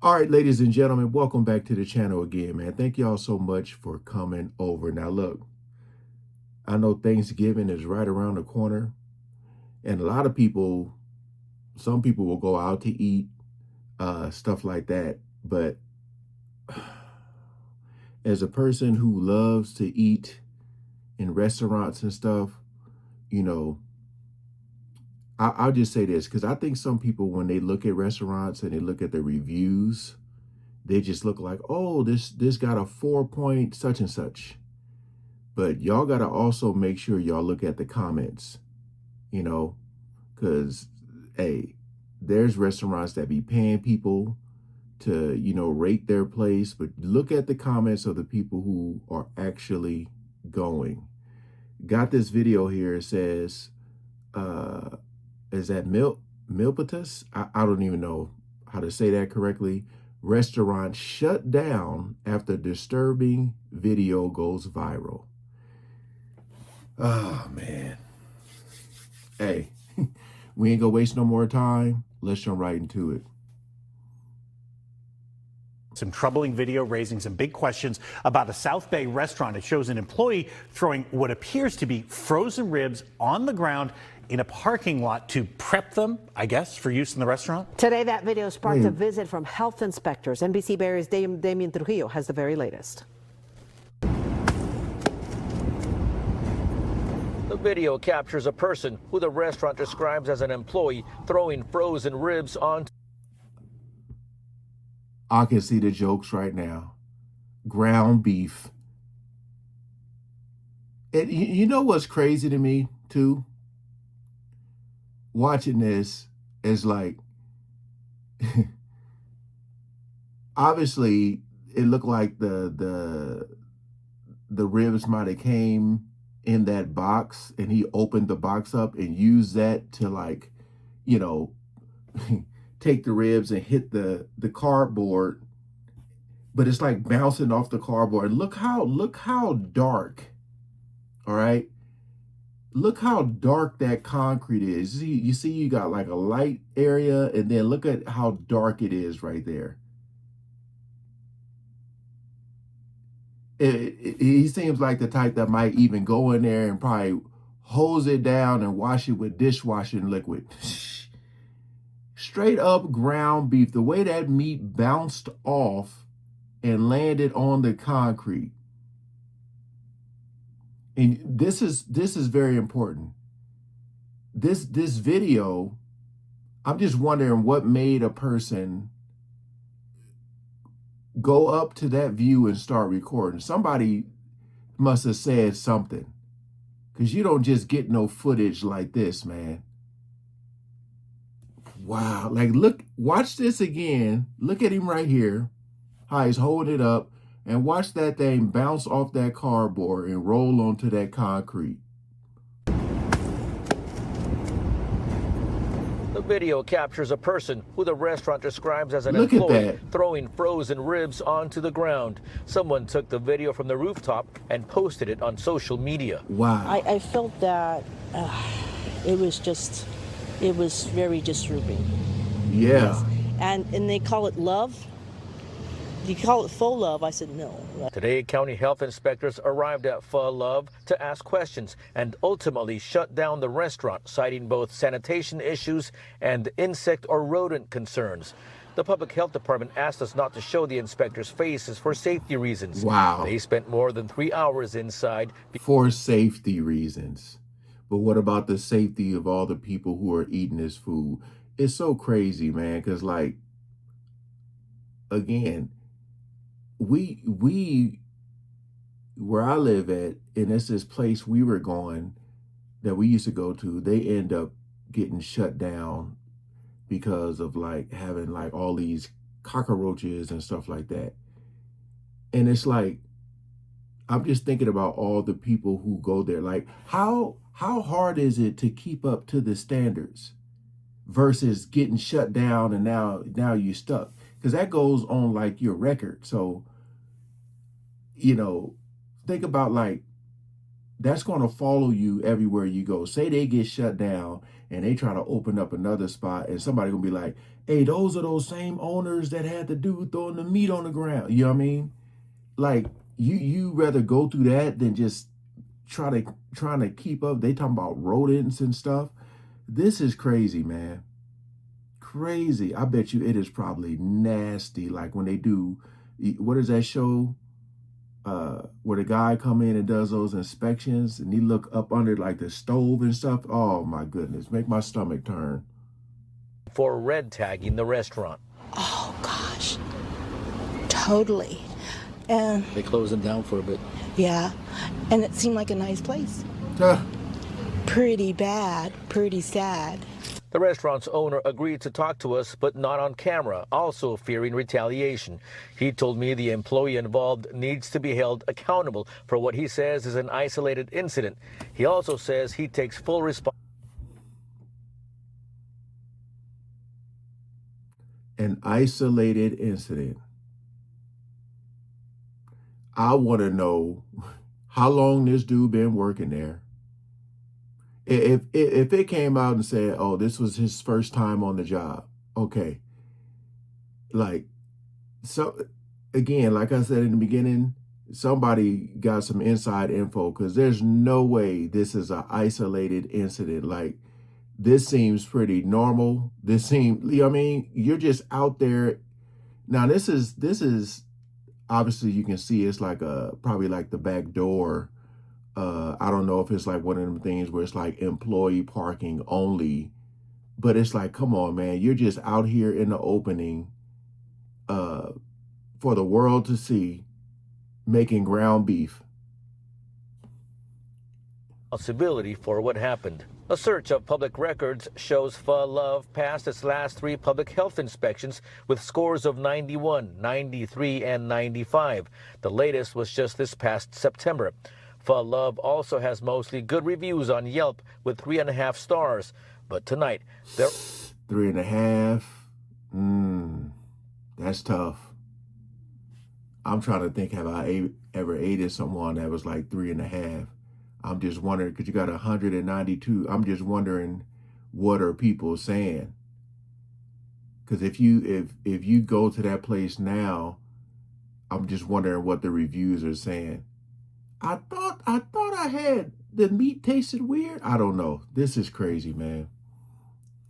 All right, ladies and gentlemen, welcome back to the channel again, man. Thank y'all so much for coming over. Now, look, I know Thanksgiving is right around the corner, and a lot of people, some people will go out to eat, stuff like that. But as a person who loves to eat in restaurants and stuff, you know, I'll just say this, because I think some people, when they look at restaurants and they look at the reviews, they just look like, oh, this got a 4 point such and such. But y'all got to also make sure y'all look at the comments, you know, because, hey, there's restaurants that be paying people to, you know, rate their place. But look at the comments of the people who are actually going. Got this video here. It says, is that Milpitas? I don't even know how to say that correctly. Restaurant shut down after disturbing video goes viral. Oh, man. Hey, we ain't gonna waste no more time. Let's jump right into it. Some troubling video raising some big questions about a South Bay restaurant. It shows an employee throwing what appears to be frozen ribs on the ground in a parking lot to prep them, I guess, for use in the restaurant. Today, that video sparked a visit from health inspectors. NBC Bay Area's Damian Trujillo has the very latest. The video captures a person who the restaurant describes as an employee throwing frozen ribs onto. I can see the jokes right now. Ground beef. And you know what's crazy to me, too? Watching this is like, obviously, it looked like the ribs might have came in that box, and he opened the box up and used that to, like, you know, take the ribs and hit the cardboard, but it's like bouncing off the cardboard. Look how dark, all right? Look how dark that concrete is. You see you got like a light area, and then look at how dark it is right there. He seems like the type that might even go in there and probably hose it down and wash it with dishwashing liquid. Straight up ground beef, the way that meat bounced off and landed on the concrete. And this is very important. This video, I'm just wondering what made a person go up to that view and start recording. Somebody must have said something, because you don't just get no footage like this, man. Wow, like, look, watch this again. Look at him right here, how he's holding it up, and watch that thing bounce off that cardboard and roll onto that concrete. The video captures a person who the restaurant describes as an employee throwing frozen ribs onto the ground. Someone took the video from the rooftop and posted it on social media. Wow. I felt that it was very disturbing. Yeah. Yes. And they call it love. You call it faux love? I said no. Today, county health inspectors arrived at Pho Love to ask questions and ultimately shut down the restaurant, citing both sanitation issues and insect or rodent concerns. The public health department asked us not to show the inspectors' faces for safety reasons. Wow. They spent more than 3 hours inside. For safety reasons. But what about the safety of all the people who are eating this food? It's so crazy, man, because, like, again, we where I live at, and it's this place we were going that we used to go to, they end up getting shut down because of, like, having, like, all these cockroaches and stuff like that. And it's like, I'm just thinking about all the people who go there. Like, how hard is it to keep up to the standards versus getting shut down and now you're stuck? Because that goes on, like, your record. So, you know, think about, like, that's going to follow you everywhere you go. Say they get shut down and they try to open up another spot, and somebody gonna be like, hey, those are those same owners that had the dude throwing the meat on the ground. You know what I mean? Like, you rather go through that than just trying to keep up. They talking about rodents and stuff. This is crazy, man. Crazy. I bet you it is probably nasty. Like when they do, what is that show? Where the guy come in and does those inspections and he look up under like the stove and stuff. Oh my goodness, make my stomach turn. For red tagging the restaurant. Oh, gosh. Totally. And They closed them down for a bit. yeah, and it seemed like a nice place. Ah, Pretty bad, pretty sad. The restaurant's owner agreed to talk to us, but not on camera, also fearing retaliation. He told me the employee involved needs to be held accountable for what he says is an isolated incident. He also says he takes full responsibility. an isolated incident. I want to know how long this dude been working there. If it came out and said, oh, this was his first time on the job, okay. Like, so again, like I said in the beginning, somebody got some inside info, because there's no way this is an isolated incident. Like, this seems pretty normal. This seems, you know what I mean? You're just out there. Now, this is obviously, you can see it's like probably like the back door. I don't know if it's like one of them things where it's like employee parking only, but it's like, come on, man, you're just out here in the opening for the world to see, making ground beef. Responsibility for what happened. A search of public records shows Pho Love passed its last 3 public health inspections with scores of 91, 93, and 95. The latest was just this past September. Pho Love also has mostly good reviews on Yelp with 3.5 stars. But tonight, there 3.5. That's tough. I'm trying to think, have I ever aided someone that was like 3.5? I'm just wondering, because you got 192. I'm just wondering, what are people saying? Because if you go to that place now, I'm just wondering what the reviews are saying. I thought I had the meat tasted weird. I don't know. This is crazy, man.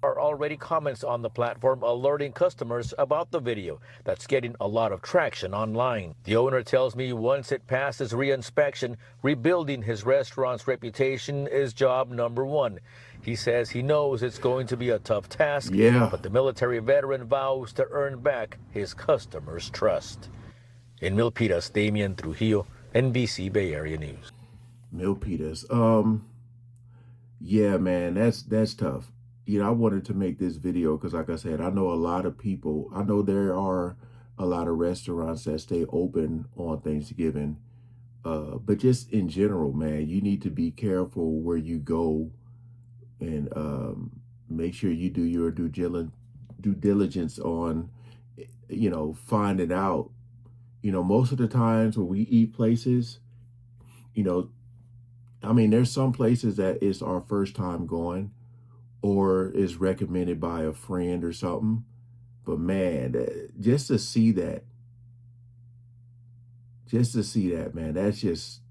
are already comments on the platform alerting customers about the video that's getting a lot of traction online. The owner tells me once it passes re-inspection, rebuilding his restaurant's reputation is job number 1. He says he knows it's going to be a tough task, but the military veteran vows to earn back his customers' trust. In Milpitas, Damian Trujillo, NBC Bay Area News. Milpitas. Yeah, man, that's tough. You know, I wanted to make this video because, like I said, I know a lot of people. I know there are a lot of restaurants that stay open on Thanksgiving. But just in general, man, you need to be careful where you go, and make sure you do your due diligence on, you know, finding out. You know, most of the times when we eat places, you know, I mean, there's some places that it's our first time going, or is recommended by a friend or something. But man, just to see that, man, that's just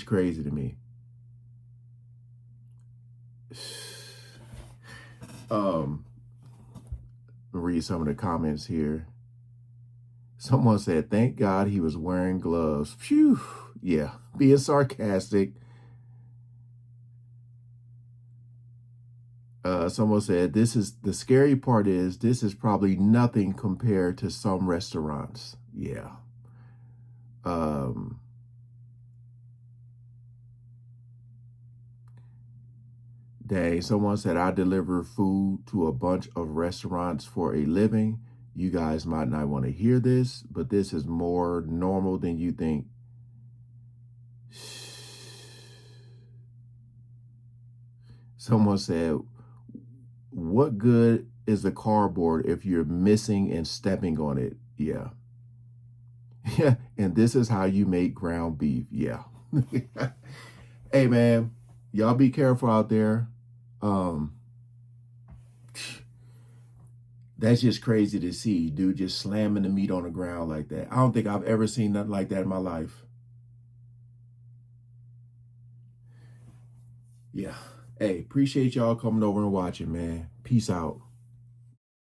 crazy to me. I'll read some of the comments here. Someone said, thank God he was wearing gloves. Phew. Yeah, being sarcastic. Someone said, this is the scary part is this is probably nothing compared to some restaurants. Yeah. Dang, someone said, I deliver food to a bunch of restaurants for a living. You guys might not want to hear this, but this is more normal than you think. Someone said, what good is the cardboard if you're missing and stepping on it? Yeah. Yeah. And this is how you make ground beef. Yeah. Hey, man, y'all be careful out there. That's just crazy to see, dude, just slamming the meat on the ground like that. I don't think I've ever seen nothing like that in my life. Yeah. Hey, appreciate y'all coming over and watching, man. Peace out.